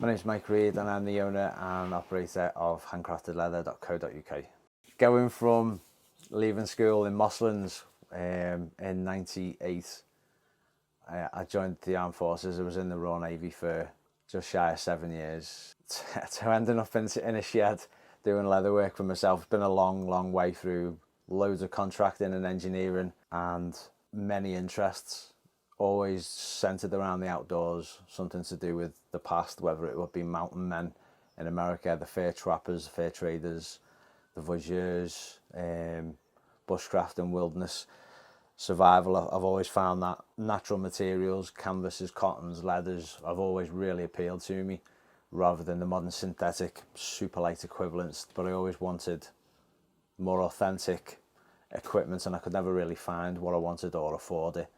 My name's Mike Reid and I'm the owner and operator of handcraftedleather.co.uk. Going from leaving school in Mosslins in '98, I joined the armed forces. I was in the Royal Navy for just shy of 7 years. To ending up in a shed doing leather work for myself. It's been a long way through loads of contracting and engineering and many interests, always centered around the outdoors, something to do with the past, whether it would be mountain men in America, the fur trappers, the fur traders, the voyageurs, bushcraft and wilderness survival. I've always found that natural materials, canvases, cottons, leathers, have always really appealed to me, rather than the modern synthetic super light equivalents. But I always wanted more authentic equipment and I could never really find what I wanted or afford it.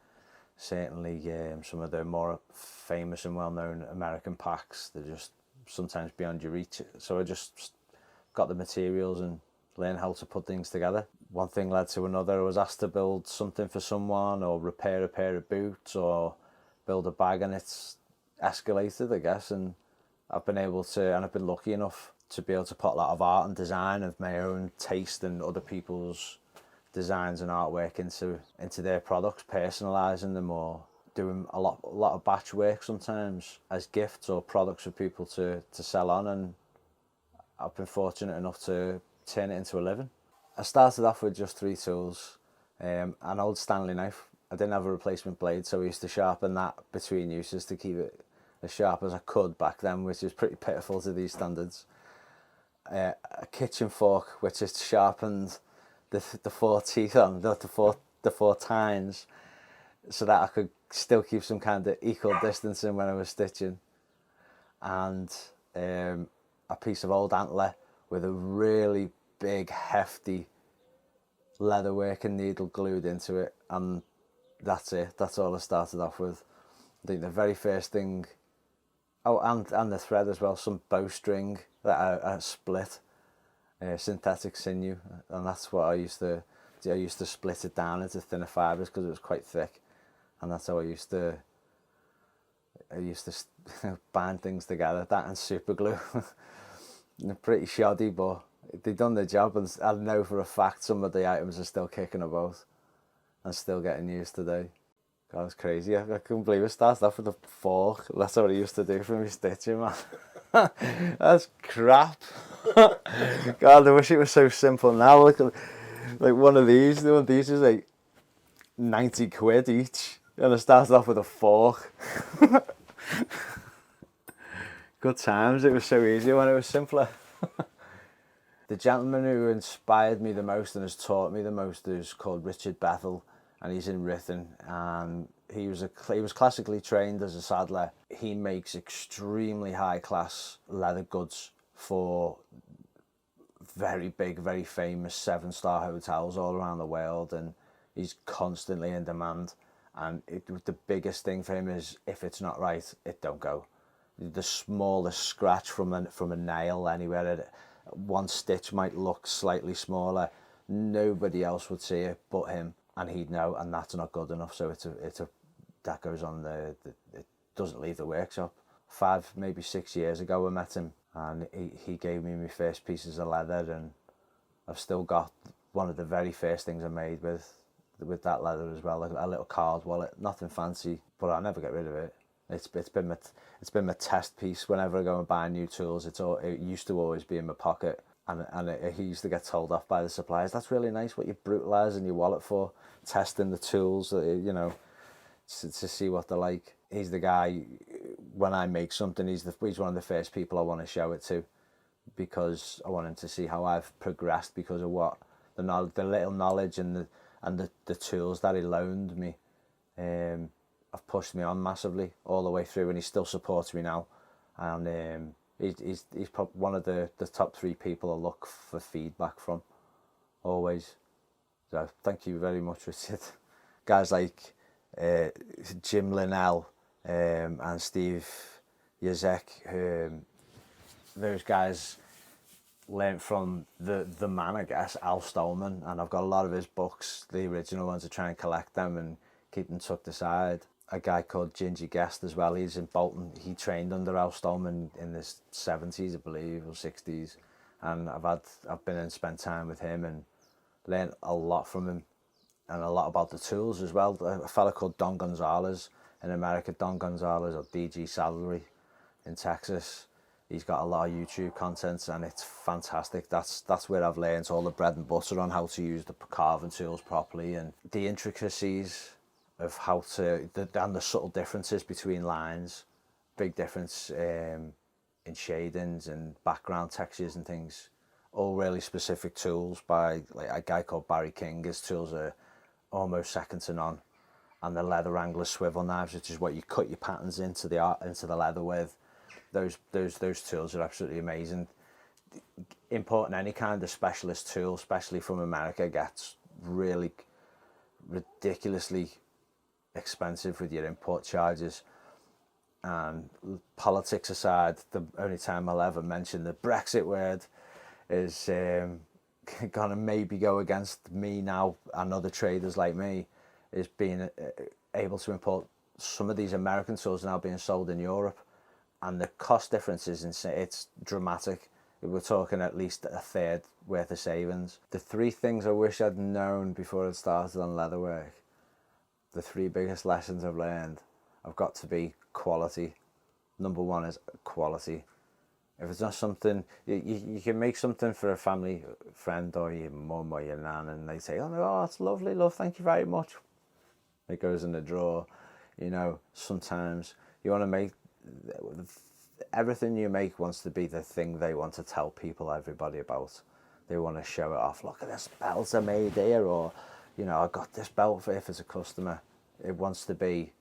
Certainly some of the more famous and well-known American packs, they're just sometimes beyond your reach. So I just got the materials and learned how to put things together. One thing led to another. I was asked to build something for someone or repair a pair of boots or build a bag, and it's escalated, I guess, and I've been able to, and I've been lucky enough to be able to put a lot of art and design of my own taste and other people's designs and artwork into their products, personalising them or doing a lot of batch work sometimes as gifts or products for people to sell on, and I've been fortunate enough to turn it into a living. I started off with just 3 tools, an old Stanley knife. I didn't have a replacement blade, so I used to sharpen that between uses to keep it as sharp as I could back then, which is pretty pitiful to these standards. A kitchen fork, which is sharpened the 4 teeth on, the four tines, so that I could still keep some kind of equal distancing when I was stitching. And a piece of old antler with a really big, hefty leatherworking needle glued into it, and that's it. That's all I started off with. I think the very first thing, oh, and the thread as well, some bowstring that I split, synthetic sinew, and that's what I used to do. I used to split it down into thinner fibres because it was quite thick, and that's how I used to bind things together. That and super glue. Pretty shoddy, but they done their job, and I know for a fact some of the items are still kicking about and still getting used today. God, it's crazy. I couldn't believe it. Started off with a fork. That's what I used to do for me stitching, man. That's crap. God, I wish it was so simple now. Look at, like one of these is like 90 quid each, and I started off with a fork. Good times. It was so easy when it was simpler. The gentleman who inspired me the most and has taught me the most is called Richard Bethel, and he's in Ruthin, and he was classically trained as a saddler. He makes extremely high class leather goods for very big, very famous 7-star hotels all around the world, and he's constantly in demand. And the biggest thing for him is, if it's not right, it don't go. The smallest scratch from a nail anywhere, one stitch might look slightly smaller, nobody else would see it but him, and he'd know, and that's not good enough. So that goes on it doesn't leave the workshop. 5, maybe 6 years ago I met him, and he gave me my first pieces of leather, and I've still got one of the very first things I made with that leather as well, like a little card wallet, nothing fancy, but I'll never get rid of it. It's been my test piece. Whenever I go and buy new tools, it used to always be in my pocket, and he used to get told off by the suppliers, that's really nice, what you brutalising your wallet for, testing the tools, you know, to see what they're like. He's the guy, when I make something, he's one of the first people I want to show it to, because I want him to see how I've progressed because of what the little knowledge and the tools that he loaned me. Have pushed me on massively all the way through, and he still supports me now, and he's probably one of the top 3 people I look for feedback from always. So thank you very much, Richard. Guys like Jim Linnell and Steve Yazek, those guys learnt from the man, I guess, Al Stolman, and I've got a lot of his books, the original ones. I try and collect them and keep them tucked aside. a guy called Ginger Guest as well. He's in Bolton. He trained under Al Stolman in the 70s, I believe, or 60s. And I've been and spent time with him and learned a lot from him, and a lot about the tools as well. A fella called Don Gonzalez in America, Don Gonzalez, or DG Salary in Texas. He's got a lot of YouTube content and it's fantastic. That's where I've learned all the bread and butter on how to use the carving tools properly, and the intricacies of how to, and the subtle differences between lines. Big difference in shadings and background textures and things. All really specific tools by like a guy called Barry King. His tools are almost second to none. And the leather angler swivel knives, which is what you cut your patterns into the leather with. Those tools are absolutely amazing. Importing any kind of specialist tool, especially from America, gets really ridiculously expensive with your import charges. And politics aside, the only time I'll ever mention the Brexit word is gonna maybe go against me now and other traders like me, is being able to import some of these American tools now being sold in Europe, and the cost difference is insane. It's dramatic. We're talking at least a third worth of savings. The three things I wish I'd known before I started on leatherwork, the three biggest lessons I've learned, have got to be quality. Number one is quality. If it's not something, you can make something for a family friend or your mum or your nan, and they say, oh, that's lovely, love, thank you very much. It goes in the drawer. You know, sometimes you want to make, everything you make wants to be the thing they want to tell people, everybody about. They want to show it off. Look at this belt I made here, or, you know, I got this belt for if it's a customer. It wants to be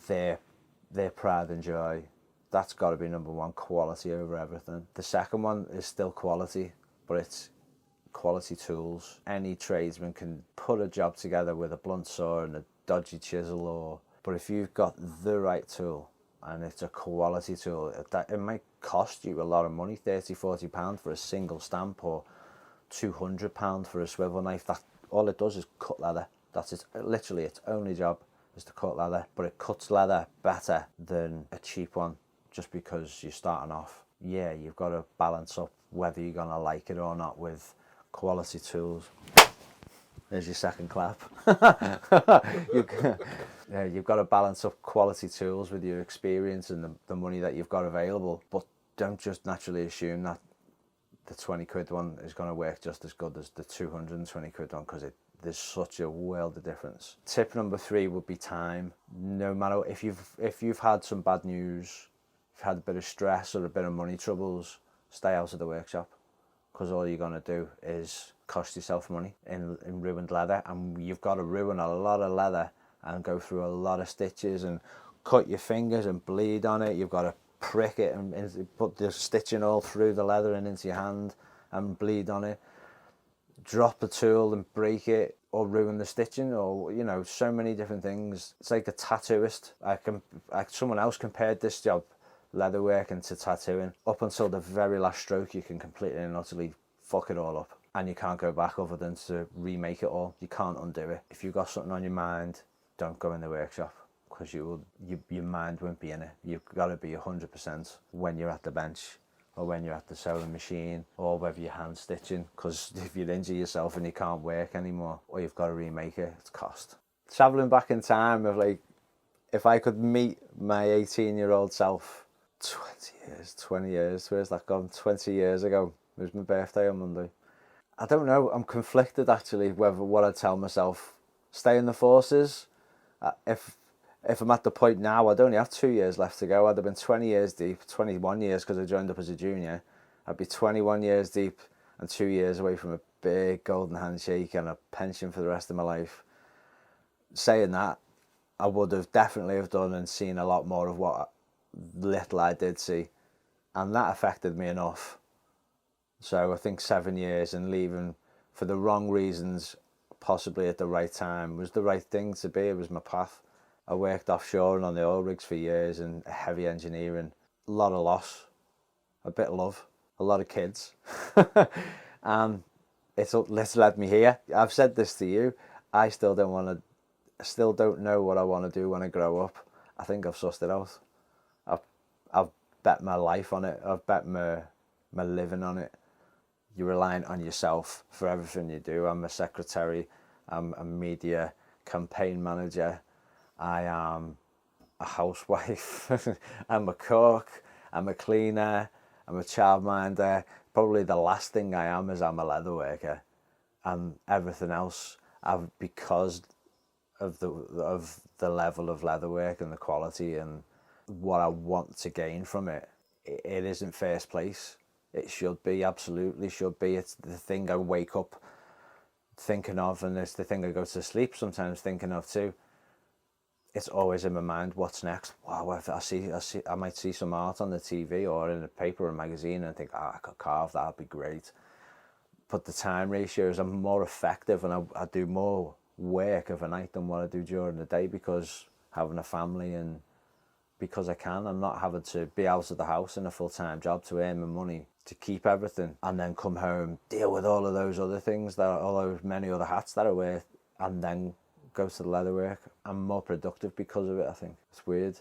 their pride and joy. That's got to be number one, quality over everything. The second one is still quality, but it's quality tools. Any tradesman can put a job together with a blunt saw and a dodgy chisel, but if you've got the right tool and it's a quality tool, it might cost you a lot of money, £30-40 for a single stamp, or £200 for a swivel knife. That all it does is cut leather. That's it. Literally, its only job is to cut leather, but it cuts leather better than a cheap one, just because you're starting off. Yeah, you've got to balance up whether you're gonna like it or not with quality tools. There's your second clap. You've got to balance up quality tools with your experience and the money that you've got available, but don't just naturally assume that the 20 quid one is going to work just as good as the 220 quid one, because there's such a world of difference. Tip number 3 would be time. No matter if you've had some bad news, if you've had a bit of stress or a bit of money troubles, stay out of the workshop, because all you're going to do is cost yourself money in ruined leather. And you've got to ruin a lot of leather and go through a lot of stitches and cut your fingers and bleed on it. You've got to prick it and put the stitching all through the leather and into your hand and bleed on it. Drop the tool and break it, or ruin the stitching, or, you know, so many different things. It's like a tattooist. Someone else compared this job, leatherworking, to tattooing. Up until the very last stroke, you can completely and utterly fuck it all up, and you can't go back other than to remake it all. You can't undo it. If you've got something on your mind, don't go in the workshop, because your mind won't be in it. You've got to be 100% when you're at the bench, or when you're at the sewing machine, or whether you're hand stitching, because if you injure yourself and you can't work anymore, or you've got to remake it, it's cost. Travelling back in time, of like, if I could meet my 18-year-old self 20 years, where's that gone? 20 years ago. It was my birthday on Monday. I don't know, I'm conflicted actually whether what I'd tell myself, stay in the forces. If I'm at the point now, I'd only have 2 years left to go. I'd have been 20 years deep, 21 years because I joined up as a junior. I'd be 21 years deep and 2 years away from a big golden handshake and a pension for the rest of my life. Saying that, I would have definitely have done and seen a lot more of what little I did see, and that affected me enough. So I think 7 years and leaving for the wrong reasons, possibly at the right time, was the right thing to be. It was my path. I worked offshore and on the oil rigs for years, and heavy engineering. A lot of loss, a bit of love, a lot of kids. And it's led me here. I've said this to you. I still don't want to I still don't know what I want to do when I grow up. I think I've sussed it out. I've, I've bet my life on it. I've bet my living on it. You're reliant on yourself for everything you do. I'm a secretary, I'm a media campaign manager, I am a housewife, I'm a cook, I'm a cleaner, I'm a childminder. Probably the last thing I am is I'm a leatherworker, and everything else I've, because of the level of leatherwork and the quality and what I want to gain from it, it isn't first place. It should be, absolutely should be. It's the thing I wake up thinking of, and it's the thing I go to sleep sometimes thinking of too. It's always in my mind, what's next? Wow, if I might see some art on the TV or in a paper or magazine and think, I could carve that, that'd be great. But the time ratios, I'm more effective and I do more work of a night than what I do during the day, because having a family and because I can. I'm not having to be out of the house in a full-time job to earn my money, to keep everything, and then come home, deal with all of those other things, all those many other hats that I wear, and then go to the leatherwork. I'm more productive because of it, I think. It's weird.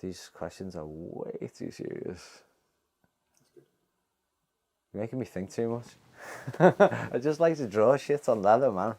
These questions are way too serious. You're making me think too much. I just like to draw shit on leather, man.